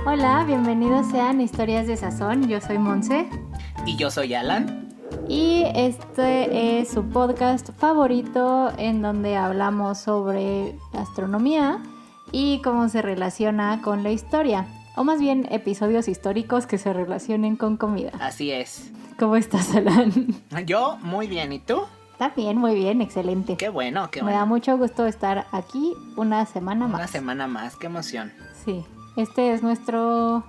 Hola, bienvenidos sean Historias de Sazón. Yo soy Monse. Y yo soy Alan. Y este es su podcast favorito en donde hablamos sobre gastronomía y cómo se relaciona con la historia. O más bien episodios históricos que se relacionen con comida. Así es. ¿Cómo estás, Alan? Yo muy bien, ¿y tú? Está bien, muy bien, excelente. Qué bueno, Me da mucho gusto estar aquí una semana más. Una semana más, qué emoción. Sí, este es nuestro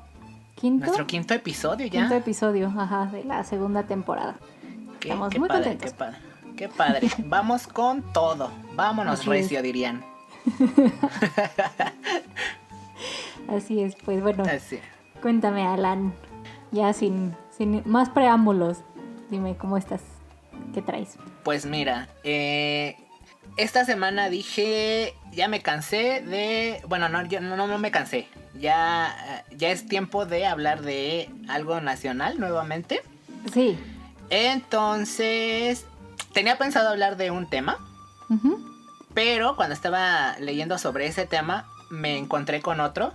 Nuestro quinto episodio ya. Quinto episodio, de la segunda temporada. Estamos muy contentos. Qué padre. Vamos con todo. Vámonos, Así recio, es. dirían. Así es, pues bueno. Así. Cuéntame, Alan, ya sin más preámbulos, dime cómo estás, qué traes. Pues mira, esta semana dije, ya me cansé de... Bueno, no me cansé. Ya es tiempo de hablar de algo nacional nuevamente. Sí. Entonces, tenía pensado hablar de un tema. Uh-huh. Pero cuando estaba leyendo sobre ese tema, me encontré con otro.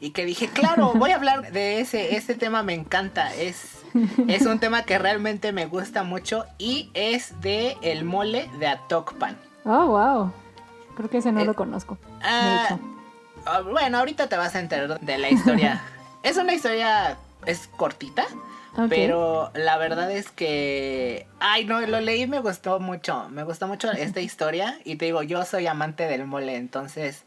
Y que dije, claro, voy a hablar de ese tema, me encanta. Es un tema que realmente me gusta mucho. Y es de el mole de Atocpan. Oh, wow. Creo que ese no lo conozco. De hecho. Bueno, ahorita te vas a enterar de la historia. Es una historia, es cortita. Okay. Pero la verdad es que... Ay, no, lo leí y me gustó mucho. Me gustó mucho esta historia. Y te digo, yo soy amante del mole. Entonces,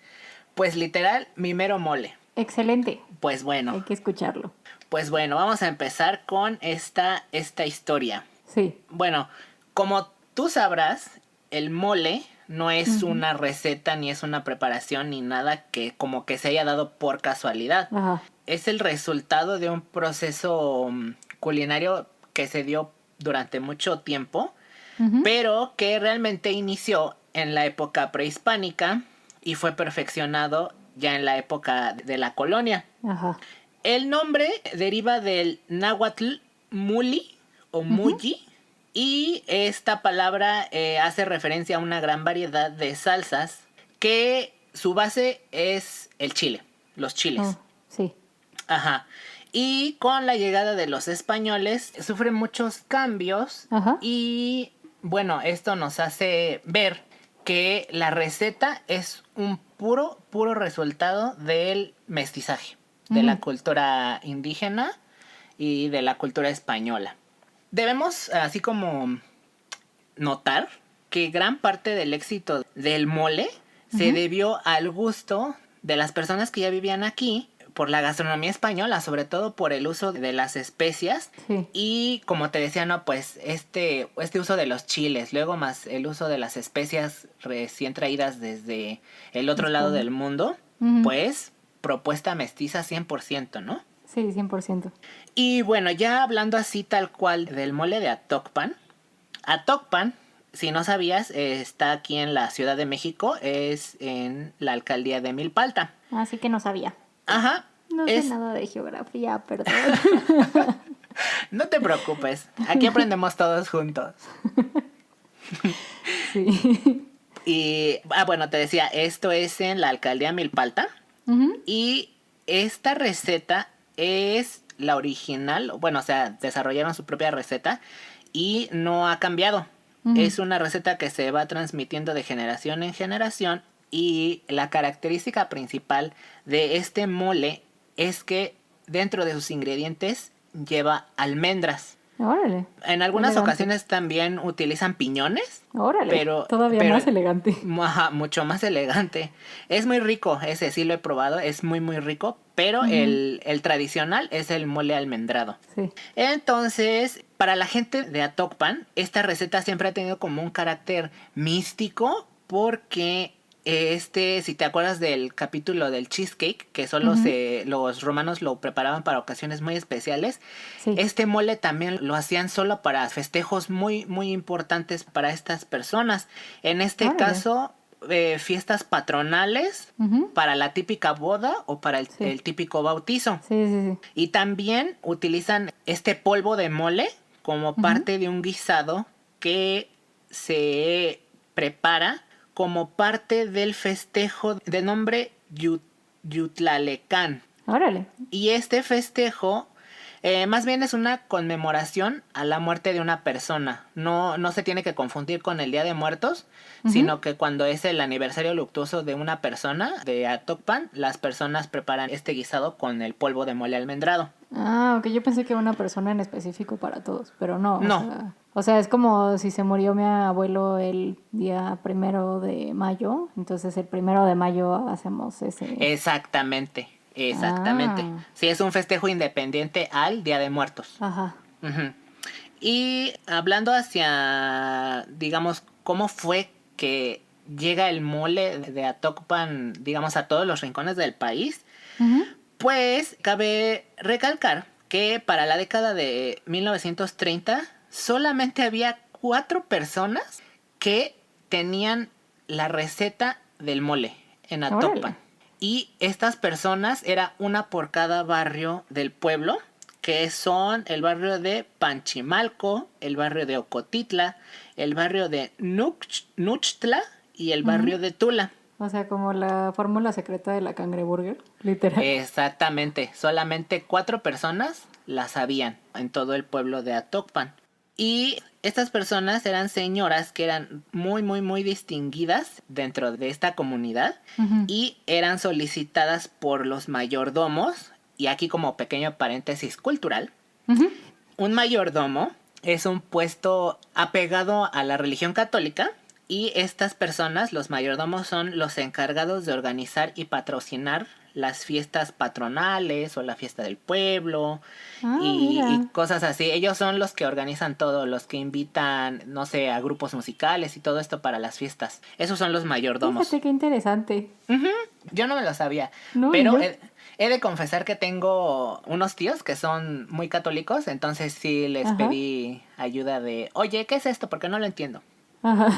pues literal, mi mero mole. Excelente. Pues bueno. Hay que escucharlo. Pues bueno, vamos a empezar con esta historia. Sí. Bueno, como tú sabrás, el mole no es una receta, ni es una preparación, ni nada que como que se haya dado por casualidad. Ajá. Es el resultado de un proceso culinario que se dio durante mucho tiempo, pero que realmente inició en la época prehispánica y fue perfeccionado ya en la época de la colonia. Ajá. El nombre deriva del náhuatl muli o mulli, y esta palabra hace referencia a una gran variedad de salsas que su base es el chile, los chiles. Oh, sí. Ajá. Y con la llegada de los españoles sufre muchos cambios. Ajá. Y bueno, esto nos hace ver que la receta es un puro resultado del mestizaje, de la cultura indígena y de la cultura española. Debemos así como notar que gran parte del éxito del mole se debió al gusto de las personas que ya vivían aquí por la gastronomía española, sobre todo por el uso de las especias. Sí. Y como te decía, no, pues este uso de los chiles, luego más el uso de las especias recién traídas desde el otro lado del mundo, pues propuesta mestiza 100%, ¿no? Sí, 100%. Y bueno, ya hablando así tal cual del mole de Atocpan. Atocpan, si no sabías, está aquí en la Ciudad de México, es en la alcaldía de Milpalta. Así que no sabía. Ajá. No sé nada de geografía, perdón. No te preocupes, aquí aprendemos todos juntos. Sí. Y, bueno, te decía, esto es en la alcaldía Milpalta. Y esta receta es la original, bueno, o sea, desarrollaron su propia receta y no ha cambiado. Es una receta que se va transmitiendo de generación en generación, y la característica principal de este mole es que dentro de sus ingredientes lleva almendras. Órale. En algunas ocasiones también utilizan piñones. Órale, pero todavía más elegante. Mucho más elegante. Es muy rico, ese sí lo he probado, es muy muy rico. Pero el tradicional es el mole almendrado. Sí. Entonces, para la gente de Atocpan, esta receta siempre ha tenido como un carácter místico, porque si te acuerdas del capítulo del cheesecake, que solo los romanos lo preparaban para ocasiones muy especiales, sí. Este mole también lo hacían solo para festejos muy, muy importantes para estas personas. En este caso, fiestas patronales, para la típica boda o para el típico bautizo. Sí. Y también utilizan este polvo de mole como parte de un guisado que se prepara como parte del festejo de nombre Yutlalecán. Órale. Y este festejo más bien es una conmemoración a la muerte de una persona. No, no se tiene que confundir con el Día de Muertos, sino que cuando es el aniversario luctuoso de una persona, de Atocpan, las personas preparan este guisado con el polvo de mole almendrado. Ah, ok, yo pensé que una persona en específico para todos, pero no, No, o sea, es como si se murió mi abuelo el día 1 de mayo, entonces el 1 de mayo hacemos ese... exactamente, exactamente. Ah, Sí, es un festejo independiente al Día de Muertos. ajá, Ujú. Y hablando hacia, digamos, cómo fue que llega el mole de Atocpan, digamos, a todos los rincones del país, ujú, pues cabe recalcar que para la década de 1930 solamente había 4 personas que tenían la receta del mole en órale, Atocpan. Y estas personas era una por cada barrio del pueblo, que son el barrio de Panchimalco, el barrio de Ocotitla, el barrio de Nuchtla y el barrio ujú. de Tula. O sea, como la fórmula secreta de la cangreburger, literal. Exactamente, solamente 4 personas la sabían en todo el pueblo de Atocpan. Y estas personas eran señoras que eran muy, muy, muy distinguidas dentro de esta comunidad Ujú, y eran solicitadas por los mayordomos. Y aquí como pequeño paréntesis cultural, ujú. un mayordomo es un puesto apegado a la religión católica y estas personas, los mayordomos, son los encargados de organizar y patrocinar las fiestas patronales o la fiesta del pueblo Ah, y mira, cosas así. Ellos son los que organizan todo, los que invitan, no sé, a grupos musicales y todo esto para las fiestas. Esos son los mayordomos. fíjate qué interesante. Ujú. Yo no me lo sabía, No, ni pero yo. he de confesar que tengo unos tíos que son muy católicos, entonces sí les Ajá, pedí ayuda de, oye, ¿qué es esto? Porque no lo entiendo. ajá.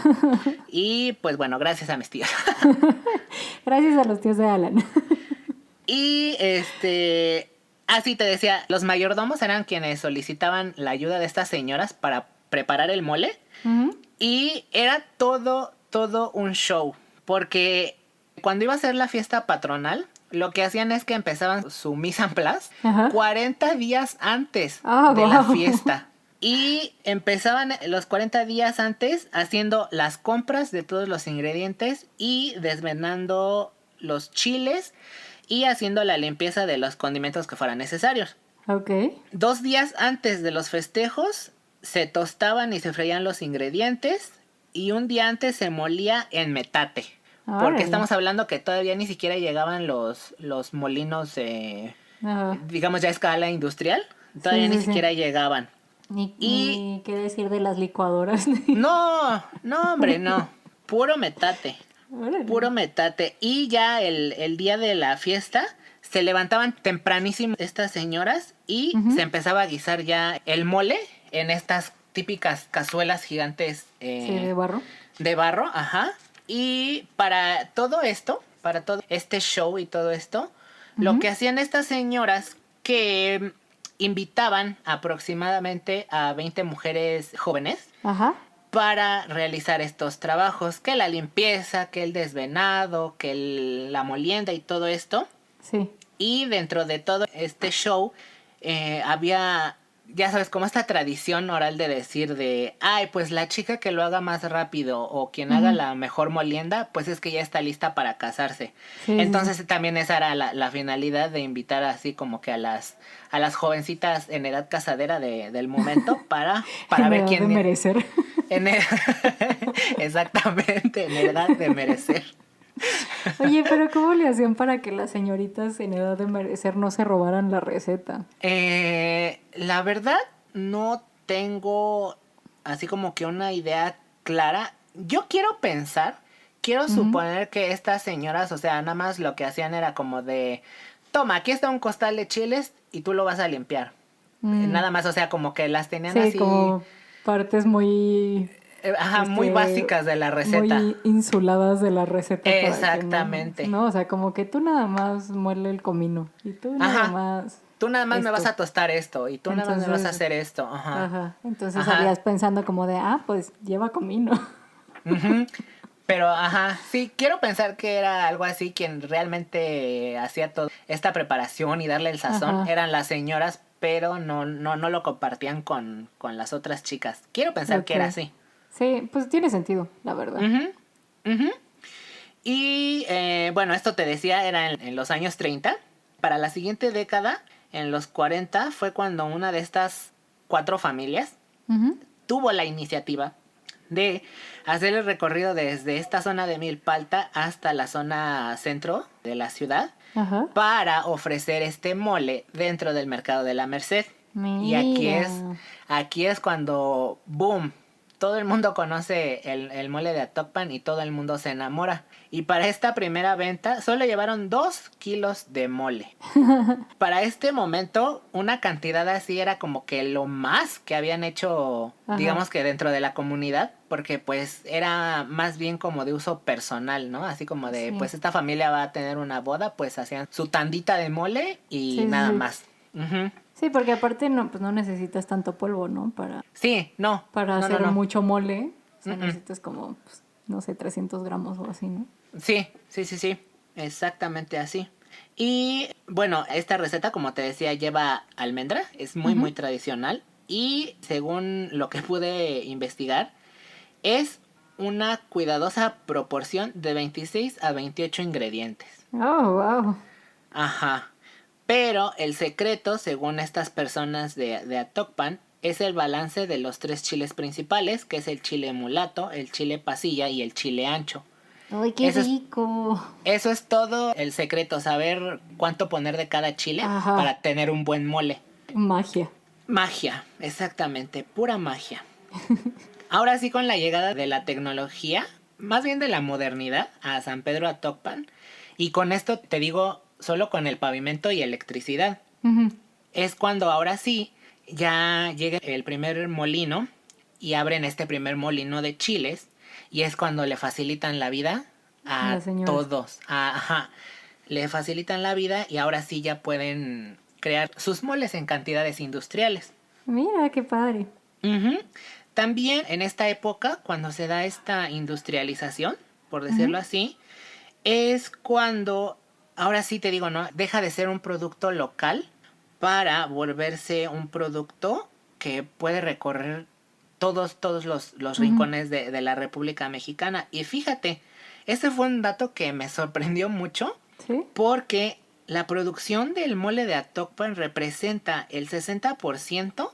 Y pues bueno, gracias a mis tíos. Gracias a los tíos de Alan. Y así te decía, los mayordomos eran quienes solicitaban la ayuda de estas señoras para preparar el mole. Ujú, Y era todo un show. Porque cuando iba a ser la fiesta patronal, lo que hacían es que empezaban su mise en place ajá. 40 días antes Ah, de la wow. fiesta. Y empezaban los 40 días antes haciendo las compras de todos los ingredientes y desvenando los chiles y haciendo la limpieza de los condimentos que fueran necesarios. Ok. 2 días antes de los festejos se tostaban y se freían los ingredientes y un día antes se molía en metate. Porque Órale. estamos hablando que todavía ni siquiera llegaban los molinos, Ajá. digamos ya a escala industrial. Sí, Todavía ni sí, sí. siquiera llegaban. Y Ni qué decir de las licuadoras. no, no hombre, no. Puro metate. Órale. Puro metate. Y ya el día de la fiesta se levantaban tempranísimo estas señoras y se Ujú. empezaba a guisar ya el mole en estas típicas cazuelas gigantes Sí, de barro. de barro, ajá. Y para todo esto, para todo este show y todo esto, lo Ujú. que hacían estas señoras que invitaban aproximadamente a 20 mujeres jóvenes Ajá. para realizar estos trabajos, que la limpieza, que el desvenado, que la molienda y todo esto. Sí. Y dentro de todo este show había, ya sabes, como esta tradición oral de decir de, ay, pues la chica que lo haga más rápido o quien haga Ujú. la mejor molienda, pues es que ya está lista para casarse. Sí, sí, sí. Entonces también esa era la finalidad de invitar así como que a las jovencitas en edad casadera del momento para En ver edad de quién... merecer. En ed- Exactamente, en edad de merecer. Oye, pero ¿cómo le hacían para que las señoritas en edad de merecer no se robaran la receta? La verdad, no tengo así como que una idea clara. Yo quiero pensar, quiero Ujú. suponer que estas señoras, o sea, nada más lo que hacían era como de, toma, aquí está un costal de chiles y tú lo vas a limpiar. Mm, Nada más, o sea, como que las tenían sí, así, como partes muy, ajá, muy este, básicas de la receta. muy insuladas de la receta para que no, Exactamente. no, o sea, como que tú nada más muele el comino y tú nada Ajá. más Tú nada más me vas esto. a tostar esto y tú nada más me vas a Entonces, hacer esto. Ajá. ajá, entonces Ajá. salías pensando como de, ah, pues lleva comino. Ujú. Pero, ajá, sí, quiero pensar que era algo así quien realmente hacía toda esta preparación y darle el sazón. Ajá. Eran las señoras, pero no lo compartían con las otras chicas. Quiero pensar que era Ok. así. Sí, pues tiene sentido, la verdad. Ujú, ujú. Y bueno, esto te decía, era en los años 30. Para la siguiente década, en los 40, fue cuando una de estas 4 familias Ujú. tuvo la iniciativa de hacer el recorrido desde esta zona de Milpalta hasta la zona centro de la ciudad Ajá. para ofrecer este mole dentro del mercado de la Merced. Y Mira. aquí es cuando, boom, todo el mundo conoce el mole de Atocpan y todo el mundo se enamora. Y para esta primera venta solo llevaron 2 kilos de mole. Para este momento, una cantidad así era como que lo más que habían hecho, Ajá. digamos que dentro de la comunidad, porque pues era más bien como de uso personal, ¿no? Así como de, Sí. pues esta familia va a tener una boda, pues hacían su tandita de mole y Sí, sí, nada sí. más. Ujú. Sí, porque aparte no, pues no necesitas tanto polvo, ¿no? Sí, no, Para no, no, hacer no. mucho mole. O sea, Mm-mm. necesitas como, pues, no sé, 300 gramos o así, ¿no? Sí, sí, sí, sí, exactamente así. Y bueno, esta receta, como te decía, lleva almendra, es muy, muy Ujú. tradicional. Y según lo que pude investigar, es una cuidadosa proporción de 26 a 28 ingredientes. Oh, wow. Ajá. Pero el secreto, según estas personas de Atocpan, es el balance de los 3 chiles principales, que es el chile mulato, el chile pasilla y el chile ancho. Ay, qué Eso es rico. Eso es todo el secreto, saber cuánto poner de cada chile Ajá. para tener un buen mole. Magia. Magia, exactamente, pura magia. Ahora sí, con la llegada de la tecnología, más bien de la modernidad, a San Pedro Atocpan, y con esto te digo solo con el pavimento y electricidad, Ujú. es cuando ahora sí ya llega el primer molino y abren este primer molino de chiles y es cuando le facilitan la vida A a las señoras. todos. Ajá, le facilitan la vida y ahora sí ya pueden crear sus moles en cantidades industriales. Mira, qué padre. Ujú. También en esta época, cuando se da esta industrialización, por decirlo Ujú. así, es cuando, ahora sí te digo, ¿no? Deja de ser un producto local para volverse un producto que puede recorrer todos los Ujú. rincones de la República Mexicana. Y fíjate, ese fue un dato que me sorprendió mucho ¿Sí? porque la producción del mole de Atocpan representa el 60%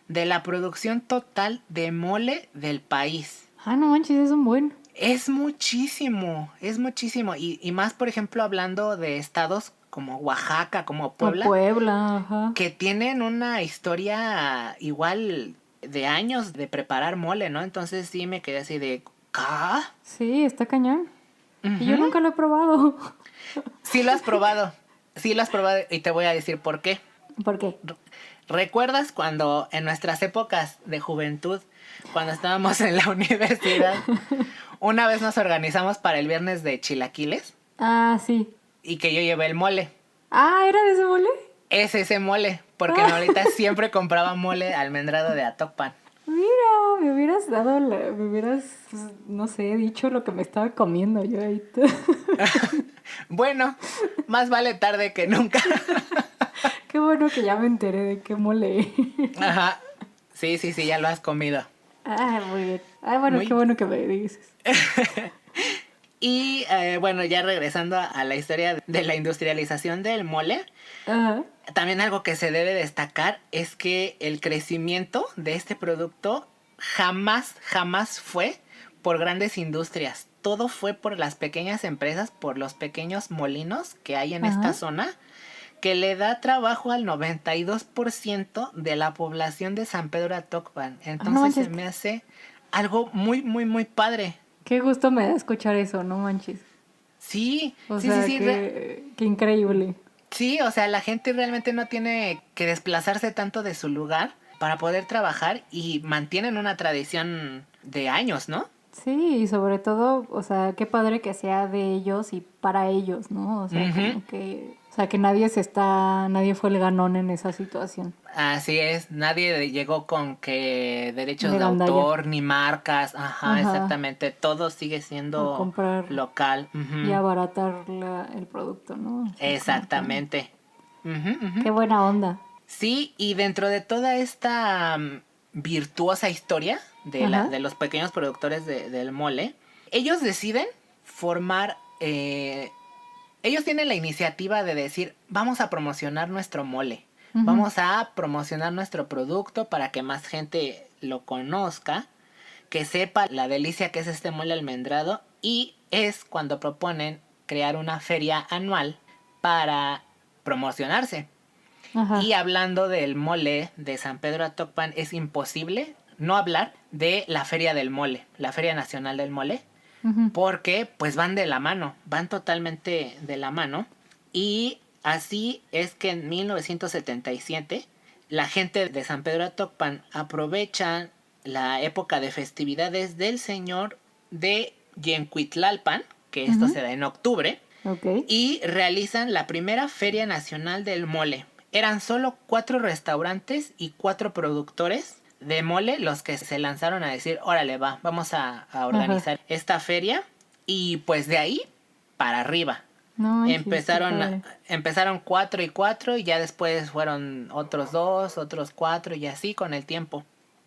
de la producción total de mole del país. Ah, no manches, es un buen. Es muchísimo, es muchísimo. Y más, por ejemplo, hablando de estados como Oaxaca, como O Puebla, Puebla, ajá. que tienen una historia igual de años de preparar mole, ¿no? Entonces sí me quedé así de, ¿qué? Sí, está cañón. Y yo Ujú. nunca lo he probado. Sí lo has probado, sí lo has probado y te voy a decir por qué. ¿Por qué? ¿Recuerdas cuando en nuestras épocas de juventud, cuando estábamos en la universidad, una vez nos organizamos para el viernes de chilaquiles Ah, sí. y que yo llevé el mole? Ah, ¿era de ese mole? Es ese mole, porque Ah, Norita siempre compraba mole almendrado de Atocpan. mira, me hubieras dado me hubieras, pues, no sé, dicho lo que me estaba comiendo yo ahí. Bueno, más vale tarde que nunca. Qué bueno que ya me enteré de qué mole. Ajá. Sí, sí, sí, ya lo has comido. Ah, muy bien. Ah, bueno, qué Muy. bueno que me dices. Y bueno, ya regresando a la historia de la industrialización del mole, Ajá. también algo que se debe destacar es que el crecimiento de este producto jamás fue por grandes industrias. Todo fue por las pequeñas empresas, por los pequeños molinos que hay en esta Ajá. zona, que le da trabajo al 92% de la población de San Pedro Atocpan. Ah, no Entonces se manches, me hace algo muy, muy, muy padre. qué gusto me da escuchar eso, no manches. Sí, O sí, sí, sea, sí. qué increíble. Sí, o sea, la gente realmente no tiene que desplazarse tanto de su lugar para poder trabajar y mantienen una tradición de años, ¿no? Sí, y sobre todo, o sea, qué padre que sea de ellos y para ellos, ¿no? O sea, como que, o sea, que nadie fue el ganón en esa situación Así es, nadie llegó con que derechos de de gandalla. autor ni marcas, ajá, Ajá, exactamente, todo sigue a siendo comprar local, y ujú, abaratar el producto, ¿no? O sea, como que, exactamente. Ujú, ujú. qué buena onda. Sí, y dentro de toda esta virtuosa historia Ajá, de los pequeños productores del mole, ellos deciden formar, ellos tienen la iniciativa de decir, vamos a promocionar nuestro mole, ujú, vamos a promocionar nuestro producto para que más gente lo conozca, que sepa la delicia que es este mole almendrado, y es cuando proponen crear una feria anual para promocionarse. Y ajá, hablando del mole de San Pedro Atocpan, es imposible no hablar de la Feria del Mole, la Feria Nacional del Mole, ujú, porque pues van de la mano, van totalmente de la mano. Y así es que en 1977 la gente de San Pedro Atocpan aprovecha la época de festividades del señor de Yencuitlalpan, que esto ujú, se da en octubre, ok, y realizan la primera Feria Nacional del Mole. Eran solo 4 restaurantes y 4 productores de mole los que se lanzaron a decir, órale, va, vamos a ajá. organizar esta feria. Y pues de ahí para arriba. No manches, qué Empezaron, padre. empezaron 4 y 4 y ya después fueron otros 2, otros 4 y así con el tiempo.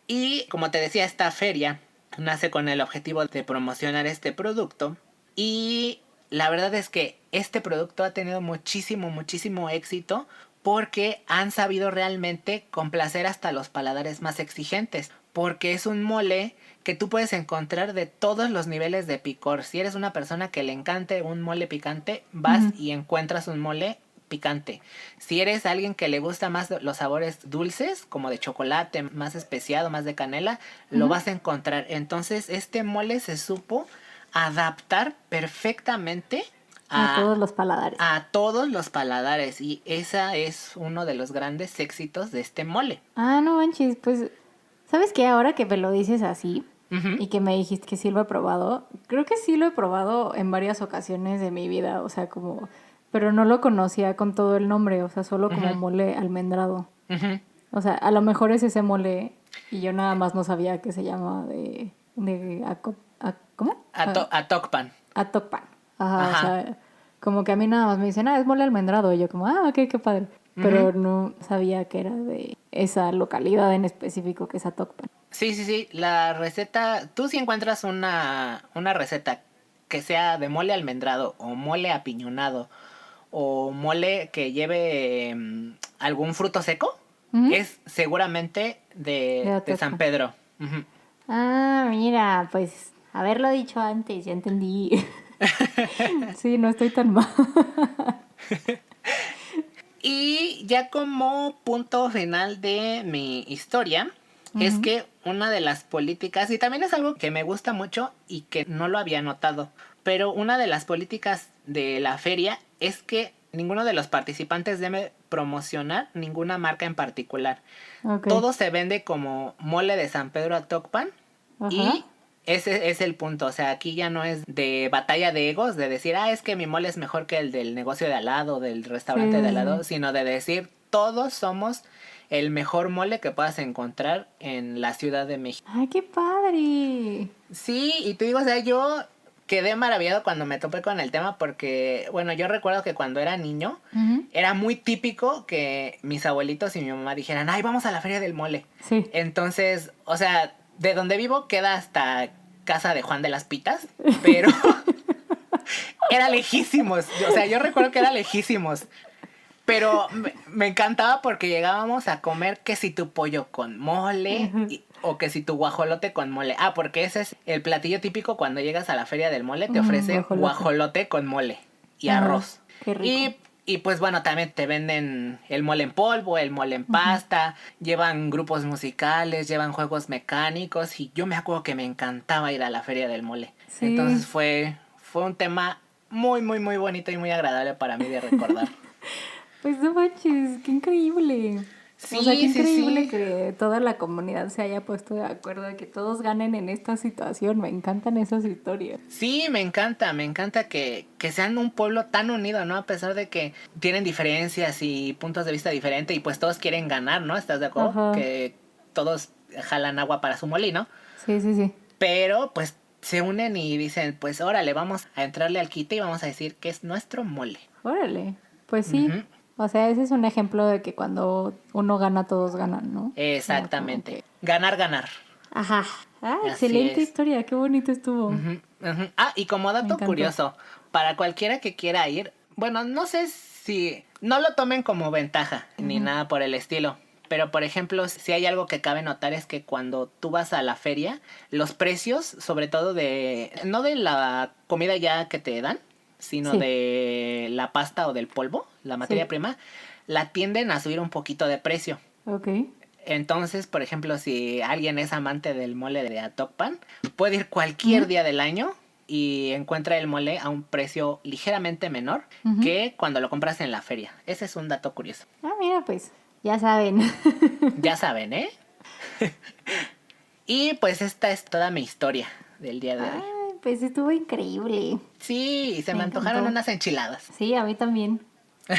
Y como te decía, esta feria nace con el objetivo de promocionar este producto. Y la verdad es que este producto ha tenido muchísimo, muchísimo éxito porque han sabido realmente complacer hasta los paladares más exigentes. Porque es un mole que tú puedes encontrar de todos los niveles de picor. Si eres una persona que le encante un mole picante, vas Ujú, y encuentras un mole picante. Si eres alguien que le gusta más los sabores dulces, como de chocolate, más especiado, más de canela, lo ujú. vas a encontrar. Entonces, este mole se supo adaptar perfectamente A a, todos los paladares. a todos los paladares. Y esa es uno de los grandes éxitos de este mole. Ah, no manches, pues, ¿sabes qué? Ahora que me lo dices así Ujú, y que me dijiste que sí lo he probado, creo que sí lo he probado en varias ocasiones de mi vida, o sea, como, pero no lo conocía con todo el nombre, o sea, solo como ujú, mole almendrado. ujú. O sea, a lo mejor es ese mole y yo nada más no sabía que se llama ¿cómo? A Tocpan. Atocpan. Ajá, o Ajá. sea, como que a mí nada más me dicen, es mole almendrado. Y yo como, ok, qué padre. Ujú. Pero no sabía que era de esa localidad en específico que es Atocpan. Sí, sí, sí. La receta, tú si encuentras una receta que sea de mole almendrado o mole apiñonado o mole que lleve algún fruto seco, Ujú, es seguramente de de San Atocpan. Pedro. Ujú. Ah, mira, pues haberlo dicho antes, ya entendí. Sí, no estoy tan mal. Y ya como punto final de mi historia, es Ujú, que una de las políticas, y también es algo que me gusta mucho y que no lo había notado, pero una de las políticas de la feria es que ninguno de los participantes debe promocionar ninguna marca en particular. ok. Todo se vende como mole de San Pedro Atocpan Ajá. y ese es el punto. O sea, aquí ya no es de batalla de egos, de decir, es que mi mole es mejor que el del negocio de al lado, del Sí, restaurante de al sí, lado, sí. sino de decir, todos somos el mejor mole que puedas encontrar en la Ciudad de México. Ay, qué padre. Sí, y te digo, o sea, yo quedé maravillado cuando me topé con el tema porque, bueno, yo recuerdo que cuando era niño Ujú, era muy típico que mis abuelitos y mi mamá dijeran, ay, vamos a la feria del mole. sí. Entonces, o sea, de donde vivo queda hasta casa de Juan de las Pitas, pero era lejísimos. O sea, yo recuerdo que era lejísimos. Pero me encantaba porque llegábamos a comer que si tu pollo con mole Ujú. o que si tu guajolote con mole. Ah, porque ese es el platillo típico cuando llegas a la feria del mole, te ofrecen Guajolote. guajolote con mole y Ajá, arroz. qué rico. Y pues bueno, también te venden el mole en polvo, el mole en Ujú. pasta, llevan grupos musicales, llevan juegos mecánicos y yo me acuerdo que me encantaba ir a la feria del mole. Entonces Sí, fue un tema muy, muy, muy bonito y muy agradable para mí de recordar. pues no manches, qué increíble. Sí, O sea, qué increíble sí. que toda la comunidad se haya puesto de acuerdo, de que todos ganen en esta situación. Me encantan esas historias. Sí, me encanta que sean un pueblo tan unido, ¿no? A pesar de que tienen diferencias y puntos de vista diferentes y pues todos quieren ganar, ¿no? ¿Estás de acuerdo? Ajá. Que todos jalan agua para su molino, Sí, sí, sí. pero pues se unen y dicen, pues órale, vamos a entrarle al quite y vamos a decir que es nuestro mole. Órale. Pues sí. Ujú. O sea, ese es un ejemplo de que cuando uno gana, todos ganan, ¿no? O sea, como Exactamente. que... Ganar, ganar. Ajá. Ah, Así excelente es. historia. Qué bonito estuvo. Ujú, ujú. Ah, y como Me dato encantó. curioso, para cualquiera que quiera ir, bueno, no sé si no lo tomen como ventaja ni Ujú. nada por el estilo, pero por ejemplo, si hay algo que cabe notar es que cuando tú vas a la feria, los precios, sobre todo de, no de la comida ya que te dan, sino Sí, de la pasta o del polvo, la materia sí. prima, la tienden a subir un poquito de precio. Ok. Entonces, por ejemplo, si alguien es amante del mole de Atocpan, puede ir cualquier Ujú, día del año y encuentra el mole a un precio ligeramente menor ujú. que cuando lo compras en la feria. Ese es un dato curioso. Ah, mira, pues, ya saben. Ya saben, ¿eh? Y pues esta es toda mi historia del día de hoy. Ay, pues estuvo increíble. Sí, se Me me antojaron encantó. unas enchiladas. Sí, a mí también. Y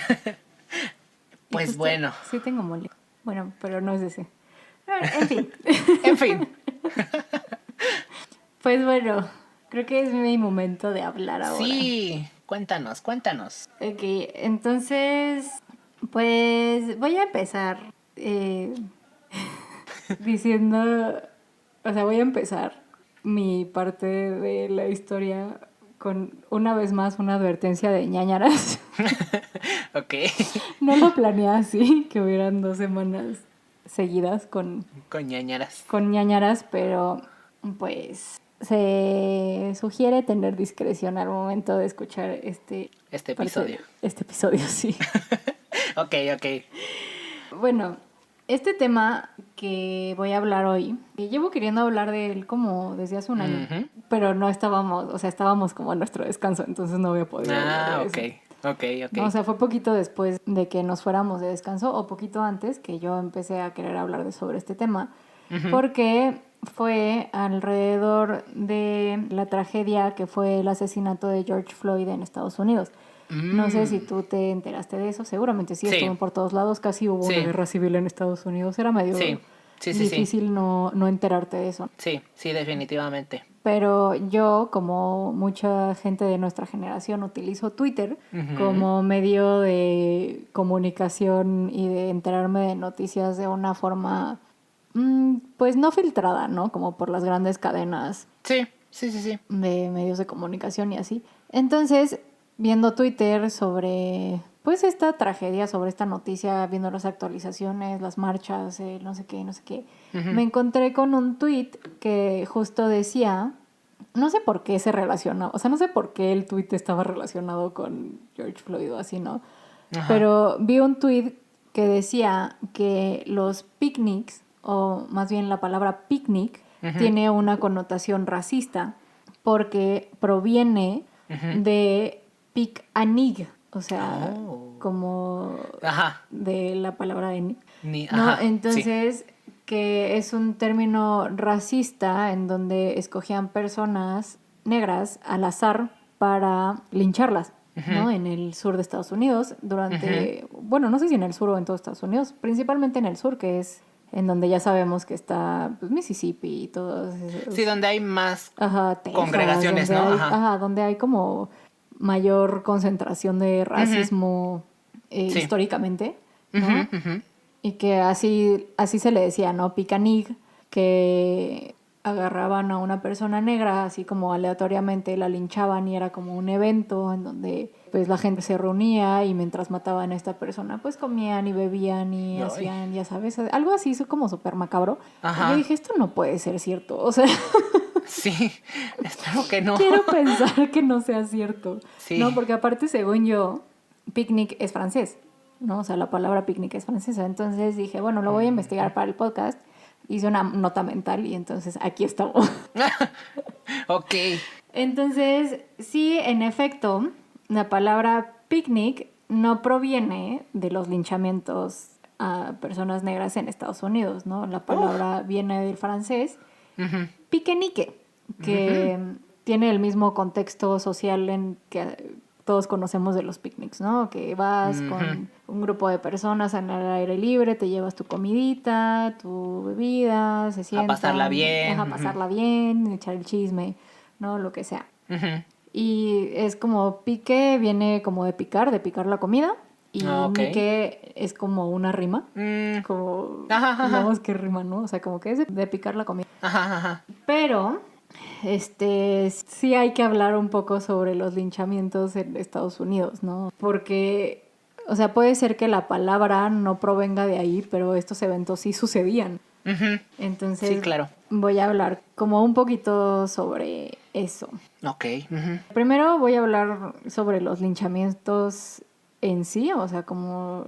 Pues justo, bueno, sí tengo mole. Bueno, pero no es ese. En fin. en fin. Pues bueno, creo que es mi momento de hablar ahora. Sí, cuéntanos, cuéntanos. Ok, entonces, pues voy a empezar diciendo, o sea, voy a empezar mi parte de la historia con una vez más una advertencia de ñáñaras. Ok, No lo planeé así, que hubieran 2 semanas seguidas con ñañaras. con ñáñaras, pero pues se sugiere tener discreción al momento de escuchar Este episodio. este episodio, sí. Ok, ok. Bueno, este tema que voy a hablar hoy, que llevo queriendo hablar de él como desde hace un año, Ujú. pero no estábamos, o sea, estábamos como en nuestro descanso, entonces no había podido hablar Ah, de ok, eso. ok, ok. No, o sea, fue poquito después de que nos fuéramos de descanso o poquito antes que yo empecé a querer hablar sobre este tema, Ujú. porque fue alrededor de la tragedia que fue el asesinato de George Floyd en Estados Unidos. No sé si Mm, tú te enteraste de eso, seguramente sí, sí, estuvo por todos lados, casi hubo una sí, guerra civil en Estados Unidos, era sí, medio sí, sí, sí, difícil no enterarte de eso. sí, sí, definitivamente. Pero yo, como mucha gente de nuestra generación, utilizo Twitter Ujú. como medio de comunicación y de enterarme de noticias de una forma, pues no filtrada, ¿no? Como por las grandes cadenas Sí, sí, sí, sí. de medios de comunicación y así. Entonces, viendo Twitter sobre, pues esta tragedia, sobre esta noticia, viendo las actualizaciones, las marchas, no sé qué, no sé qué, Ujú. me encontré con un tweet que justo decía, no sé por qué se relaciona, o sea, no sé por qué el tweet estaba relacionado con George Floyd o así, ¿no? Ajá. Pero vi un tweet que decía que los picnics, o más bien la palabra picnic, Ujú. tiene una connotación racista porque proviene Ujú. de pic anig, o sea, Oh. como Ajá. de la palabra de ¿no? Ajá, sí. Entonces, que es un término racista en donde escogían personas negras al azar para lincharlas, Ujú. ¿no? En el sur de Estados Unidos, Ujú. durante, bueno, no sé si en el sur o en todo Estados Unidos, principalmente en el sur, que es en donde ya sabemos que está pues, Mississippi y todos Sí, esos, donde hay más ajá, Texas, congregaciones, donde ¿no? hay, Ajá. ajá, donde hay como mayor concentración de Ujú. racismo Sí. históricamente, Ujú, ¿no? ujú. Y que así se le decía, ¿no? Picanig, que agarraban a una persona negra, así como aleatoriamente la linchaban y era como un evento en donde pues la gente se reunía y mientras mataban a esta persona pues comían y bebían y Ay. hacían, ya sabes, algo así como súper macabro. Y yo Ajá. dije, esto no puede ser cierto, o sea, Sí. Espero que no. quiero pensar que no sea cierto, ¿no? Sí. Porque aparte, según yo, picnic es francés, ¿no? O sea, la palabra picnic es francesa. Entonces dije, bueno, lo voy a investigar para el podcast. Hice una nota mental y entonces aquí estamos. Ok. Entonces, sí, en efecto, la palabra picnic no proviene de los linchamientos a personas negras en Estados Unidos, ¿no? La palabra viene del francés piquenique, que tiene el mismo contexto social en que todos conocemos de los picnics, ¿no? Que vas con un grupo de personas en el aire libre, te llevas tu comidita, tu bebida, se sientan. A pasarla bien. A pasarla bien, echar el chisme, ¿no? Lo que sea. Ujú. Y es como pique, viene como de picar la comida. Y Ok. nique es como una rima. Como, Ajá, ajá. digamos que rima, ¿no? O sea, como que es de picar la comida. Ajá, ajá. Pero, sí hay que hablar un poco sobre los linchamientos en Estados Unidos, ¿no? Porque, o sea, puede ser que la palabra no provenga de ahí, pero estos eventos sí sucedían. Ujú. Entonces, Sí, claro. voy a hablar como un poquito sobre eso. Ok. Ujú. Primero voy a hablar sobre los linchamientos en sí, o sea, como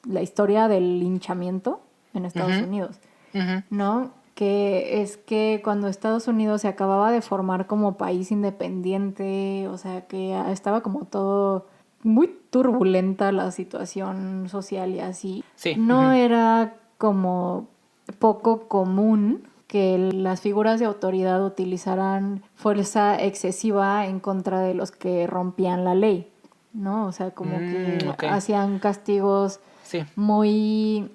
la historia del linchamiento en Estados Unidos, Ujú. ¿no? Que es que cuando Estados Unidos se acababa de formar como país independiente, o sea, que estaba como todo muy turbulenta la situación social y así, Sí. no Ujú. era como poco común que las figuras de autoridad utilizaran fuerza excesiva en contra de los que rompían la ley, ¿no? O sea, como que Ok. hacían castigos Sí. muy,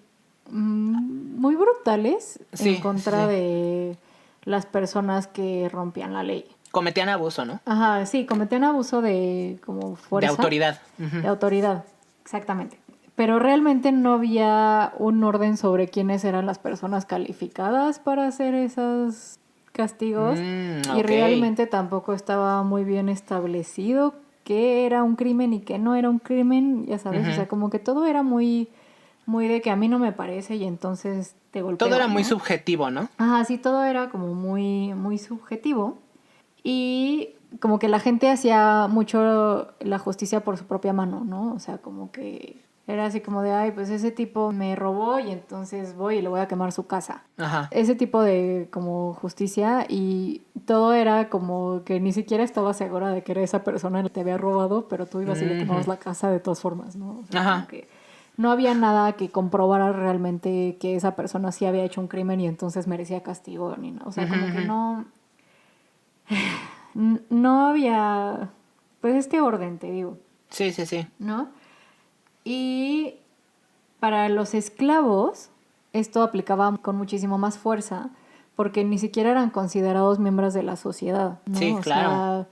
muy brutales en Sí, sí, contra sí. de las personas que rompían la ley. Cometían abuso, ¿no? Ajá, sí, cometían abuso de como De fuerza. autoridad. Ujú. De autoridad, exactamente. Pero realmente no había un orden sobre quiénes eran las personas calificadas para hacer esos castigos y Ok. realmente tampoco estaba muy bien establecido qué era un crimen y qué no era un crimen, ya sabes, o sea, como que todo era muy, muy de que a mí no me parece y entonces te golpeo, Todo era muy ¿no? subjetivo, ¿no? Ajá, sí, todo era como muy, muy subjetivo. Y como que la gente hacía mucho la justicia por su propia mano, ¿no? O sea, como que era así como de, ay, pues ese tipo me robó y entonces voy y le voy a quemar su casa. Ajá. Ese tipo de como justicia y todo era como que ni siquiera estaba segura de que era esa persona que te había robado, pero tú ibas y le quemabas la casa de todas formas, ¿no? O sea, como Ajá. que no había nada que comprobara realmente que esa persona sí había hecho un crimen y entonces merecía castigo ni nada. O sea, como que no no había, pues este orden, te digo, Sí, sí, sí. ¿no? Y para los esclavos esto aplicaba con muchísimo más fuerza porque ni siquiera eran considerados miembros de la sociedad, ¿no? Sí, O claro.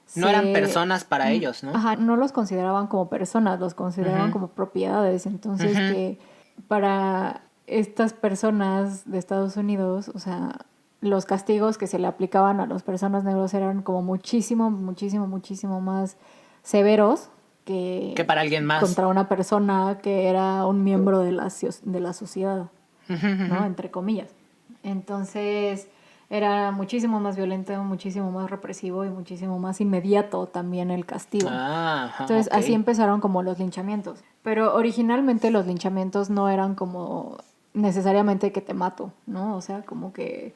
sea, No eran personas para ellos, ¿no? Ajá, no los consideraban como personas, los consideraban Ujú. como propiedades. Entonces Ujú. que para estas personas de Estados Unidos, o sea, los castigos que se le aplicaban a las personas negras eran como muchísimo, muchísimo, muchísimo más severos Que que para alguien más. contra una persona que era un miembro de la sociedad, Ujú, ¿no? ujú. Entre comillas. Entonces era muchísimo más violento, muchísimo más represivo y muchísimo más inmediato también el castigo. Ah, ajá, Entonces ok. así empezaron como los linchamientos. Pero originalmente los linchamientos no eran como necesariamente que te mato, ¿no? O sea, como que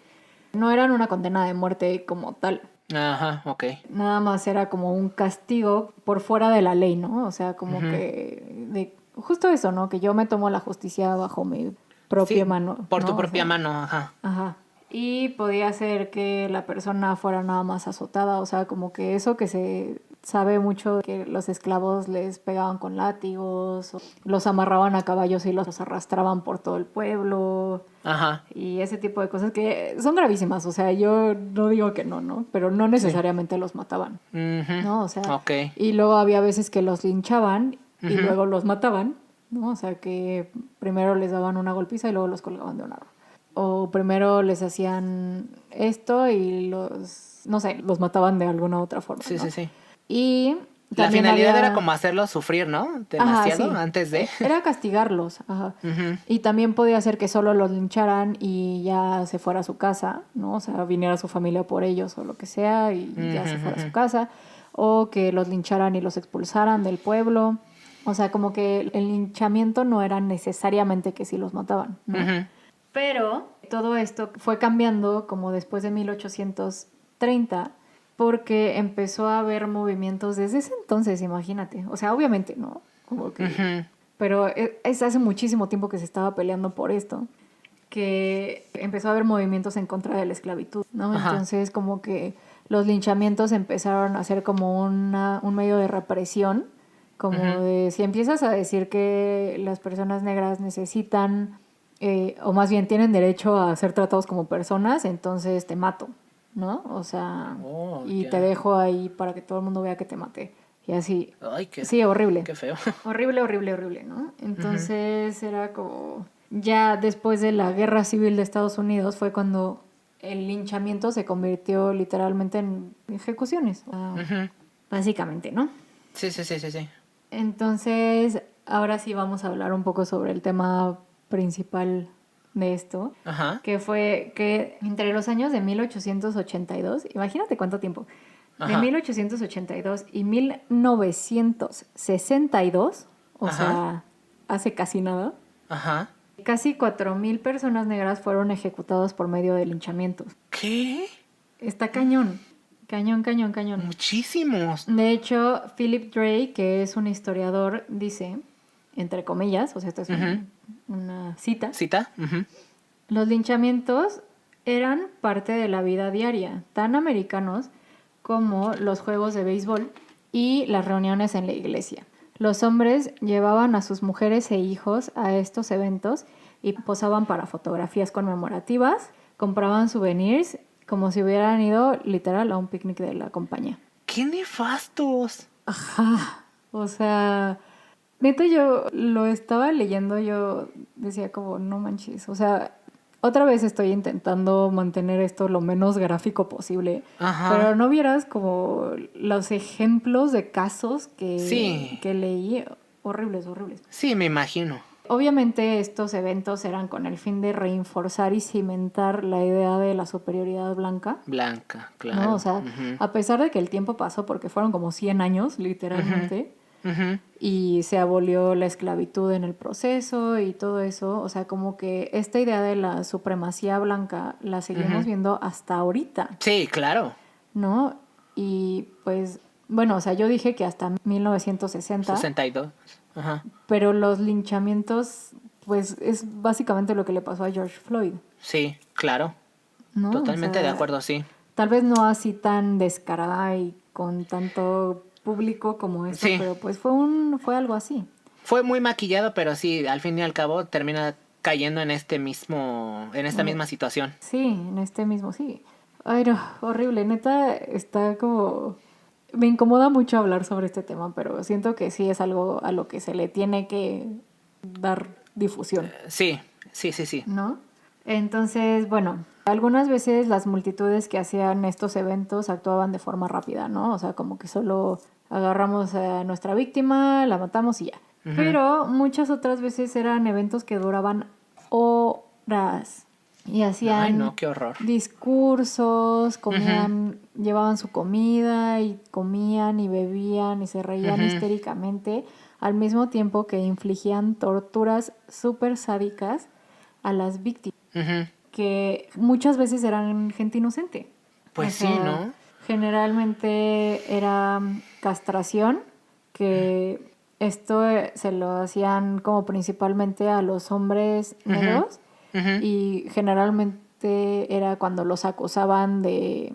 no eran una condena de muerte como tal. Ajá, ok. Nada más era como un castigo por fuera de la ley, ¿no? O sea, como Ujú. justo eso, ¿no? Que yo me tomo la justicia bajo mi propia Sí, mano, por tu ¿no? O propia sea, mano, ajá. ajá. Y podía ser que la persona fuera nada más azotada, o sea, como que eso que se sabe mucho, que los esclavos les pegaban con látigos, o los amarraban a caballos y los arrastraban por todo el pueblo, Ajá, y ese tipo de cosas que son gravísimas, o sea, yo no digo que no, ¿no? Pero no sí. necesariamente los mataban, Ujú. ¿no? O sea, Ok. y luego había veces que los linchaban y Ujú. luego los mataban, ¿no? O sea, que primero les daban una golpiza y luego los colgaban de un árbol. O primero les hacían esto y no sé, los mataban de alguna otra forma, Sí, ¿no? sí, sí. Y La también finalidad era había... como hacerlos sufrir, ¿no? Ajá, Demasiado sí. antes de. Era castigarlos, ajá. Ujú. Y también podía ser que solo los lincharan y ya se fuera a su casa, ¿no? O sea, viniera su familia por ellos o lo que sea y ya Ujú, se fuera a ujú. su casa. O que los lincharan y los expulsaran del pueblo. O sea, como que el linchamiento no era necesariamente que sí los mataban, ¿no? Ujú. Pero todo esto fue cambiando como después de 1830 porque empezó a haber movimientos desde ese entonces, imagínate. O sea, obviamente, ¿no? Como que Ujú. pero es hace muchísimo tiempo que se estaba peleando por esto, que empezó a haber movimientos en contra de la esclavitud, ¿no? Ajá. Entonces como que los linchamientos empezaron a ser como un medio de represión, como Ujú. de si empiezas a decir que las personas negras necesitan, o más bien tienen derecho a ser tratados como personas, entonces te mato, ¿no? O sea, Oh, y ya. te dejo ahí para que todo el mundo vea que te maté. Y así. Ay, Sí, horrible. qué feo. Horrible, horrible, horrible, ¿no? Ujú. Entonces era como... Ya después de la Guerra Civil de Estados Unidos fue cuando el linchamiento se convirtió literalmente en ejecuciones. Ujú. Básicamente, ¿no? Sí, sí, sí, sí, sí. Entonces, ahora sí vamos a hablar un poco sobre el tema principal de esto, Ajá. que fue que entre los años de 1882, imagínate cuánto tiempo, de Ajá. 1882 y 1962, o Ajá. sea, hace casi nada, Ajá. casi 4,000 personas negras fueron ejecutadas por medio de linchamientos. ¿Qué? Está cañón, cañón, cañón, cañón. Muchísimos. De hecho, Philip Drake, que es un historiador, dice, entre comillas, o sea, esta es Ujú. una cita, ¿Cita? Ujú. los linchamientos eran parte de la vida diaria, tan americanos como los juegos de béisbol y las reuniones en la iglesia. Los hombres llevaban a sus mujeres e hijos a estos eventos y posaban para fotografías conmemorativas, compraban souvenirs como si hubieran ido literal a un picnic de la compañía. ¡Qué nefastos! Ajá, o sea, neta yo lo estaba leyendo, yo decía como, no manches, o sea, otra vez estoy intentando mantener esto lo menos gráfico posible, Ajá. pero no vieras como los ejemplos de casos Sí. que leí, horribles, horribles. Sí, me imagino. Obviamente estos eventos eran con el fin de reforzar y cimentar la idea de la superioridad blanca, Blanca, ¿no? claro. O sea, Ujú. a pesar de que el tiempo pasó, porque fueron como 100 años, literalmente, Ujú. y se abolió la esclavitud en el proceso y todo eso, o sea, como que esta idea de la supremacía blanca la seguimos Ujú. viendo hasta ahorita, Sí, claro. ¿no? Y pues, bueno, o sea, yo dije que hasta 1960, 62. Ajá. pero los linchamientos, pues es básicamente lo que le pasó a George Floyd, Sí, claro. ¿no? O Totalmente de sea, acuerdo, sí. tal vez no así tan descarada y con tanto público como esto, Sí. pero pues fue algo así. Fue muy maquillado, pero sí, al fin y al cabo termina cayendo en esta misma situación. Sí, en este mismo, sí. Ay, no, horrible, neta, está como... Me incomoda mucho hablar sobre este tema, pero siento que sí es algo a lo que se le tiene que dar difusión, Sí, sí, sí, sí. ¿no? Entonces, bueno, algunas veces las multitudes que hacían estos eventos actuaban de forma rápida, ¿no? O sea, como que solo agarramos a nuestra víctima, la matamos y ya. Ujú. Pero muchas otras veces eran eventos que duraban horas y Ay, hacían no, qué horror. discursos, comían, llevaban su comida y comían y bebían y se reían Ujú. histéricamente al mismo tiempo que infligían torturas súper sádicas a las víctimas, Ujú. que muchas veces eran gente inocente. Pues O sí, sea, ¿no? generalmente era castración, que esto se lo hacían como principalmente a los hombres negros Ujú. y generalmente era cuando los acusaban de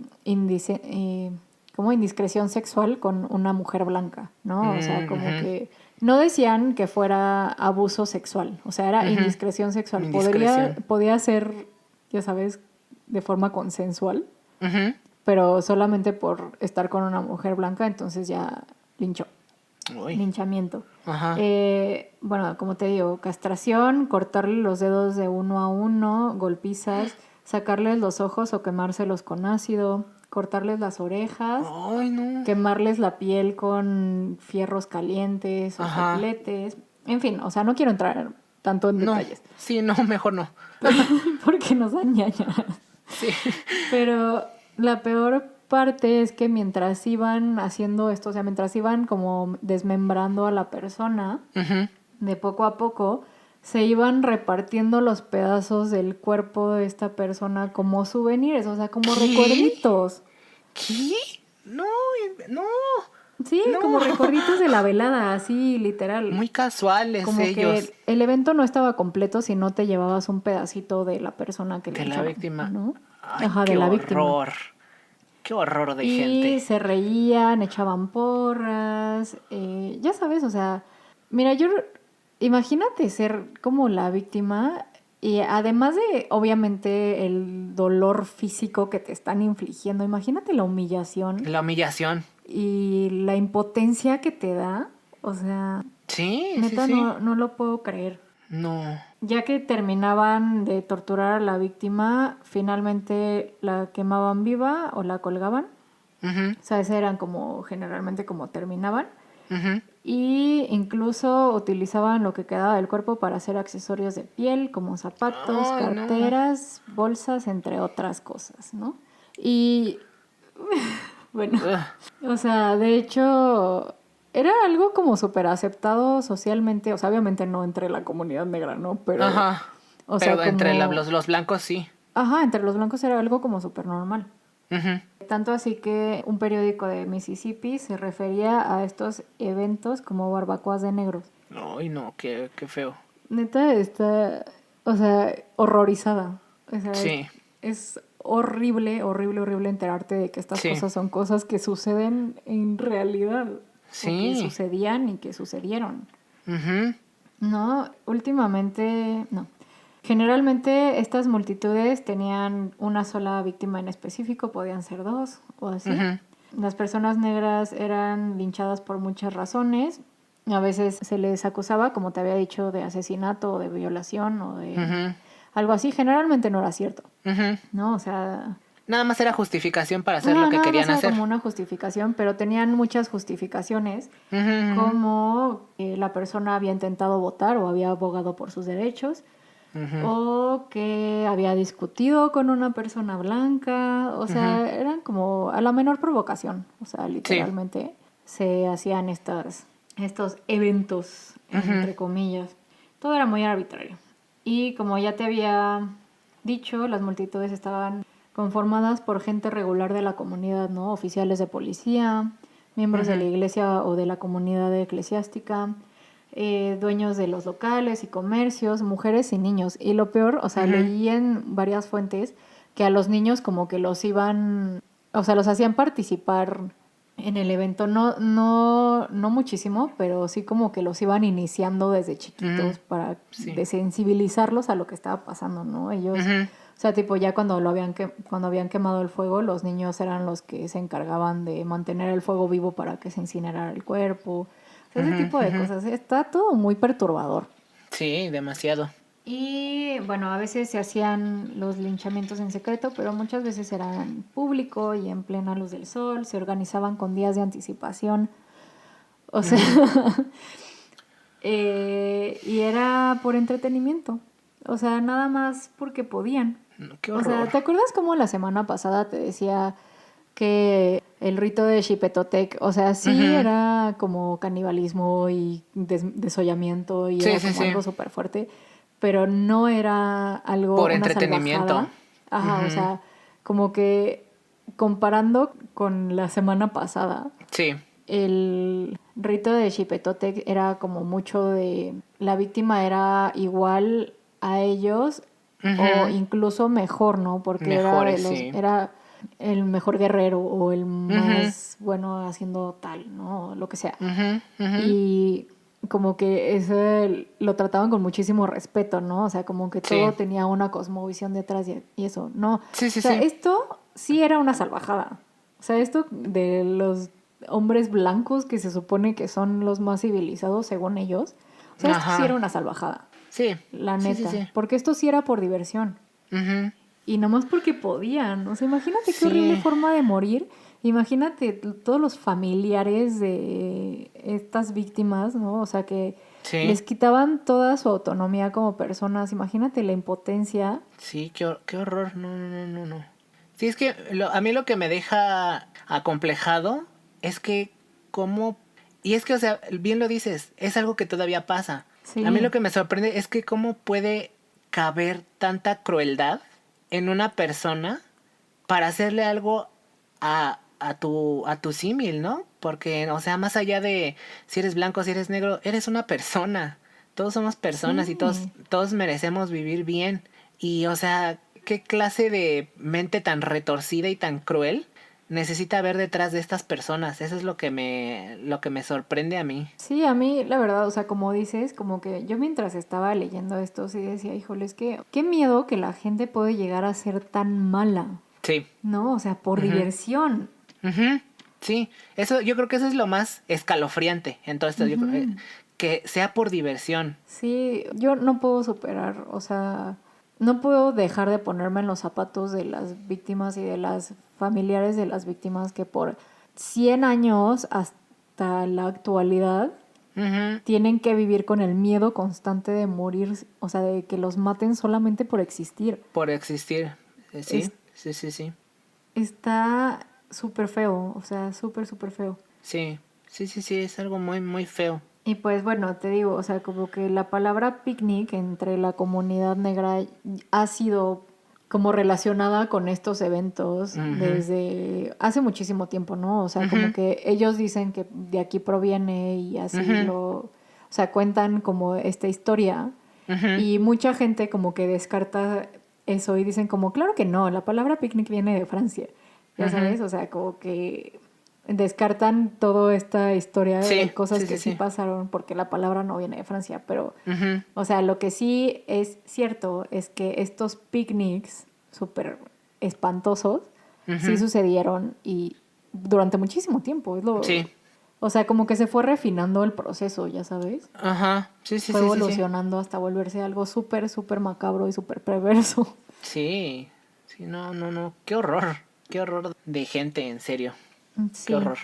como indiscreción sexual con una mujer blanca, ¿no? O sea, como Ujú. que no decían que fuera abuso sexual, o sea, era Ujú. indiscreción sexual. Indiscreción. Podía ser, ya sabes, de forma consensual, Ujú. pero solamente por estar con una mujer blanca, entonces ya linchó, Uy. linchamiento. Ajá. Bueno, como te digo, castración, cortarle los dedos de uno a uno, golpizas, sacarles los ojos o quemárselos con ácido, cortarles las orejas, Ay, no. quemarles la piel con fierros calientes o Ajá. sopletes. En fin, o sea, no quiero entrar tanto en No. detalles, Sí, no, mejor no. porque nos dan ñaña. Sí. Pero la peor parte es que mientras iban haciendo esto, o sea, mientras iban como desmembrando a la persona, Ujú. de poco a poco, se iban repartiendo los pedazos del cuerpo de esta persona como souvenirs, o sea, como ¿Qué? recuerditos. ¿Qué? No, no. Sí, No. como recorridos de la velada, así literal. Muy casuales Como ellos. que el evento no estaba completo si no te llevabas un pedacito de la persona que De la lincharon, víctima. ¿no? Ay, Ajá, de qué la víctima. horror. Qué horror de Y gente. se reían, echaban porras, ya sabes, o sea, mira, imagínate ser como la víctima y además de, obviamente, el dolor físico que te están infligiendo, imagínate la humillación La humillación. y la impotencia que te da, o sea, Sí, sí, neta sí. no lo puedo creer. No. Ya que terminaban de torturar a la víctima, finalmente la quemaban viva o la colgaban. Ujú, O sea, ese eran como generalmente como terminaban. ujú. Y incluso utilizaban lo que quedaba del cuerpo para hacer accesorios de piel, como zapatos, Ay, no. carteras, bolsas, entre otras cosas, ¿no? Y bueno, Ugh. o sea, de hecho, era algo como súper aceptado socialmente, o sea, obviamente no entre la comunidad negra, ¿no? Pero, Ajá. o sea, Pero entre como, los blancos sí. ajá, entre los blancos era algo como súper normal. Ujú. Tanto así que un periódico de Mississippi se refería a estos eventos como barbacoas de negros. Ay, no, qué feo. Neta está, o sea, horrorizada. O sea, Sí, es horrible, horrible, horrible enterarte de que estas sí, cosas son cosas que suceden en realidad. O que sí. sucedían y que sucedieron. Ujú, No, últimamente, no. Generalmente estas multitudes tenían una sola víctima en específico, podían ser dos o así. ujú, Las personas negras eran linchadas por muchas razones. A veces se les acusaba, como te había dicho, de asesinato o de violación o de ujú, algo así. Generalmente no era cierto, ujú. ¿no? O sea, Nada más era justificación para hacer lo ajá, que nada más querían era hacer. como una justificación, pero tenían muchas justificaciones, Ujú, como que la persona había intentado votar o había abogado por sus derechos, ujú, o que había discutido con una persona blanca, o ujú. sea, eran como a la menor provocación, o sea, Sí. literalmente se hacían estos eventos, Ujú, entre comillas. Todo era muy arbitrario. Y como ya te había dicho, las multitudes estaban conformadas por gente regular de la comunidad, ¿no? Oficiales de policía, miembros de ujú, la iglesia o de la comunidad eclesiástica, dueños de los locales y comercios, mujeres y niños. Y lo peor, o sea, ujú, leí en varias fuentes que a los niños como que los iban, o sea, los hacían participar en el evento, no muchísimo, pero sí como que los iban iniciando desde ujú. chiquitos para Sí. desensibilizarlos a lo que estaba pasando, ¿no? Ellos, Ujú, o sea, tipo ya cuando habían quemado el fuego, los niños eran los que se encargaban de mantener el fuego vivo para que se incinerara el cuerpo. O sea, ese ujú, tipo de ujú. cosas. Está todo muy perturbador. Sí, demasiado. Y bueno, a veces se hacían los linchamientos en secreto, pero muchas veces eran en público y en plena luz del sol, se organizaban con días de anticipación, o sea, Ujú. y era por entretenimiento, o sea, nada más porque podían. No, qué O sea, horror. ¿te acuerdas cómo la semana pasada te decía que el rito de Xipetotec, o sea, sí Ujú. era como canibalismo y desollamiento y Sí, era sí, como sí. algo súper fuerte, pero no era algo, Por una entretenimiento. salvajada. Ajá, o Ujú. sea, como que comparando con la semana pasada, Sí. el rito de Xipetotec era como mucho de la víctima era igual a ellos o Ujú. incluso mejor, ¿no? Porque Mejores, sí. era el mejor guerrero o el Ujú, más bueno haciendo tal, ¿no? Lo que sea. ujú, ujú. Y como que ese lo trataban con muchísimo respeto, ¿no? O sea, como que Sí. todo tenía una cosmovisión detrás y eso. No, o Sí, sí, sea, sí. esto sí era una salvajada. O sea, esto de los hombres blancos que se supone que son los más civilizados según ellos. O sea, esto sí era Ajá. una salvajada, Sí. la Sí, sí, neta. sí. Porque esto sí era por diversión. Ujú. Y nomás porque podían. O sea, imagínate qué horrible Sí. forma de morir. Imagínate todos los familiares de estas víctimas, ¿no? O sea, que Sí. les quitaban toda su autonomía como personas. Imagínate la impotencia. Sí, qué horror. No, no, no, no, no. Sí, es que a mí lo que me deja acomplejado es que cómo... Y es que, o sea, bien lo dices, es algo que todavía pasa. A mí lo Sí, que me sorprende es que cómo puede caber tanta crueldad en una persona para hacerle algo a tu símil, ¿no? Porque, o sea, más allá de si eres blanco, si eres negro, eres una persona. Todos somos personas y Sí. todos merecemos vivir bien. Y, o sea, ¿qué clase de mente tan retorcida y tan cruel necesita haber detrás de estas personas? Eso es lo que me sorprende a mí. Sí, a mí, la verdad, o sea, como dices, como que yo mientras estaba leyendo esto, sí decía, híjole, es que qué miedo que la gente puede llegar a ser tan mala, Sí. ¿no? O sea, por Ujú. diversión. Ujú. Sí, eso, yo creo que eso es lo más escalofriante en todo esto. Ujú. Que sea por diversión. Sí, yo no puedo superar, o sea, no puedo dejar de ponerme en los zapatos de las víctimas y de las familiares de las víctimas que por 100 años hasta la actualidad Ujú. tienen que vivir con el miedo constante de morir, o sea, de que los maten solamente por existir. Por existir. Es- Sí, sí, sí, sí. Está súper feo, o sea, súper, súper feo. Sí, sí, sí, sí, es algo muy, muy feo. Y pues bueno, te digo, o sea, como que la palabra picnic entre la comunidad negra ha sido como relacionada con estos eventos Ujú. desde hace muchísimo tiempo, ¿no? O sea, como Ujú. que ellos dicen que de aquí proviene y así Ujú. o sea, cuentan como esta historia Ujú. y mucha gente como que descarta eso y dicen como, claro que no, la palabra picnic viene de Francia, ya Ujú. sabes, o sea, como que descartan toda esta historia Sí, de cosas sí, que sí, sí sí. pasaron porque la palabra no viene de Francia, pero, Ujú. o sea, lo que sí es cierto es que estos picnics súper espantosos sí Ujú. sucedieron y durante muchísimo tiempo, Sí. o sea, como que se fue refinando el proceso, ya sabes, Ajá. Sí, sí, fue sí, sí, sí. evolucionando hasta volverse algo súper, súper macabro y súper perverso. Sí. Sí, no, no, no. Qué horror. Qué horror de gente, en serio. Qué Sí. horror.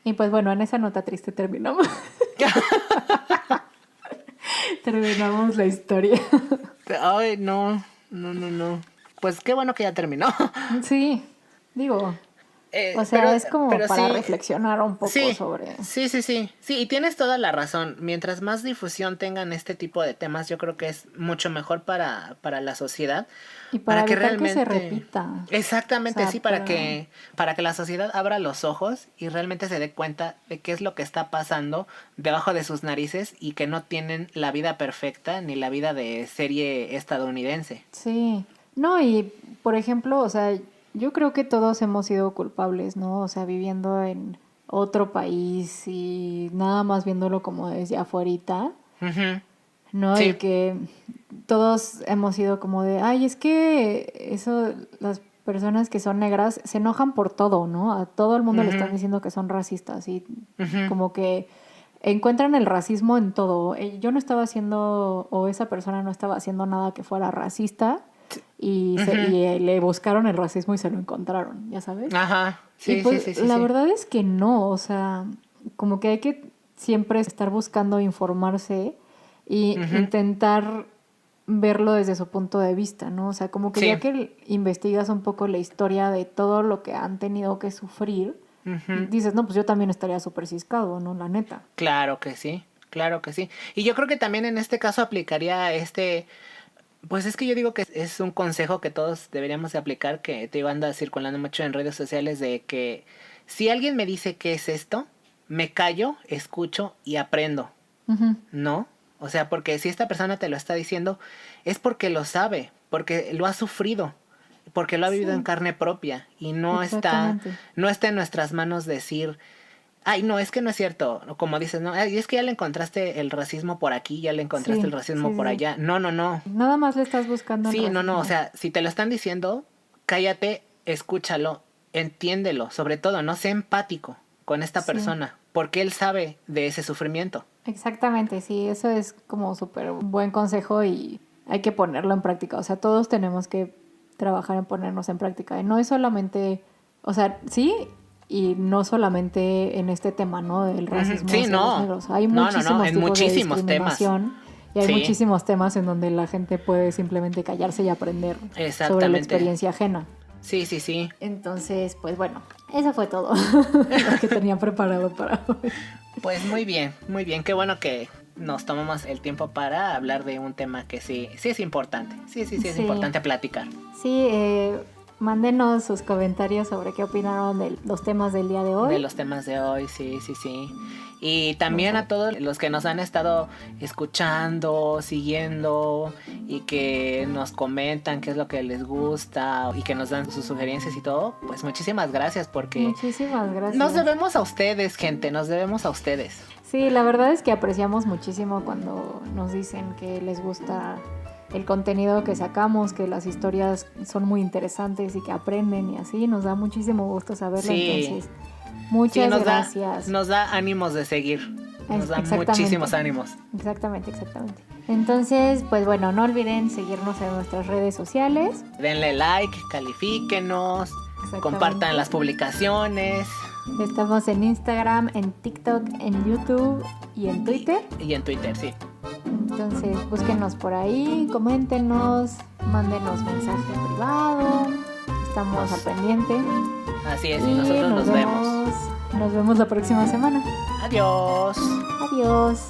Y pues bueno, en esa nota triste terminamos. Terminamos la historia. Ay, no. No, no, no. Pues qué bueno que ya terminó. Sí, digo, o Pero, sea, es como pero para sí, reflexionar un poco sí, sobre... sí, sí, sí. Sí, y tienes toda la razón. Mientras más difusión tengan este tipo de temas, yo creo que es mucho mejor para la sociedad. Y Para para que evitar que se realmente. repita. O Exactamente, sea, sí, para... para que la sociedad abra los ojos y realmente se dé cuenta de qué es lo que está pasando debajo de sus narices y que no tienen la vida perfecta ni la vida de serie estadounidense. Sí. No, y por ejemplo, o sea, yo creo que todos hemos sido culpables, ¿no? O sea, viviendo en otro país y nada más viéndolo como desde afuerita. Ujú. ¿No? Y Sí. que todos hemos sido como de, ay, es que eso, las personas que son negras se enojan por todo, ¿no? A todo el mundo le están Ujú. diciendo que son racistas y Ujú. como que encuentran el racismo en todo. Yo no estaba haciendo, o esa persona no estaba haciendo nada que fuera racista Ujú. le buscaron el racismo y se lo encontraron, ya sabes. Ajá. Y Sí, sí, pues sí, sí, la sí. verdad es que no, o sea, como que hay que siempre estar buscando informarse e Ujú. intentar verlo desde su punto de vista, ¿no? O sea, como que ya Sí. que investigas un poco la historia de todo lo que han tenido que sufrir, Ujú. dices, no, pues yo también estaría súper ciscado, ¿no? La neta. Claro que sí. Claro que sí. Y yo creo que también en este caso aplicaría pues es que yo digo que es un consejo que todos deberíamos de aplicar, que te digo, anda circulando mucho en redes sociales, de que si alguien me dice qué es esto, me callo, escucho y aprendo, Ujú. ¿no? O sea, porque si esta persona te lo está diciendo, es porque lo sabe, porque lo ha sufrido, porque lo ha vivido en Sí, carne propia y exactamente. no está en nuestras manos decir, ay, no, es que no es cierto. Como dices, no, ay, es que ya le encontraste el racismo por aquí, ya le encontraste el Sí, sí, racismo por sí. allá. No, no, no. Nada más le estás buscando el Sí, no, no, o racismo. sea, si te lo están diciendo, cállate, escúchalo, entiéndelo, sobre todo, no sé empático con esta Sí. persona, porque él sabe de ese sufrimiento. Exactamente, sí, eso es como súper buen consejo y hay que ponerlo en práctica. O sea, todos tenemos que trabajar en ponernos en práctica. Y no es solamente, o sea, sí, y no solamente en este tema, ¿no? Del Ujú. racismo Sí, hacia los no, negros. Hay no, no, no, muchísimos en tipos de muchísimos temas. discriminación y hay Sí, muchísimos temas en donde la gente puede simplemente callarse y aprender sobre la exactamente. experiencia ajena. Sí, sí, sí. Entonces, pues bueno, eso fue todo lo que tenía preparado para hoy. Pues muy bien, qué bueno que nos tomamos el tiempo para hablar de un tema que sí, sí es importante. Sí, sí, sí es Sí. importante platicar. Sí, Mándenos sus comentarios sobre qué opinaron de los temas del día de hoy. De los temas de hoy, sí. Y también a todos los que nos han estado escuchando, siguiendo y que nos comentan qué es lo que les gusta y que nos dan sus sugerencias y todo, pues muchísimas gracias porque Muchísimas gracias. nos debemos a ustedes, gente, nos debemos a ustedes. Sí, la verdad es que apreciamos muchísimo cuando nos dicen que les gusta el contenido que sacamos, que las historias son muy interesantes y que aprenden y así, nos da muchísimo gusto saberlo. Sí. Entonces, muchas gracias. Nos da ánimos de seguir, nos da Exactamente. muchísimos ánimos. Exactamente. Entonces, pues bueno, no olviden seguirnos en nuestras redes sociales. Denle like, califíquenos, compartan las publicaciones. Estamos en Instagram, en TikTok, en YouTube y en Twitter. Y en Twitter, sí. Entonces, búsquenos por ahí, coméntenos, mándenos mensaje privado. Estamos al pendiente. Así es, y nosotros nos vemos. Nos vemos la próxima semana. Adiós. Adiós.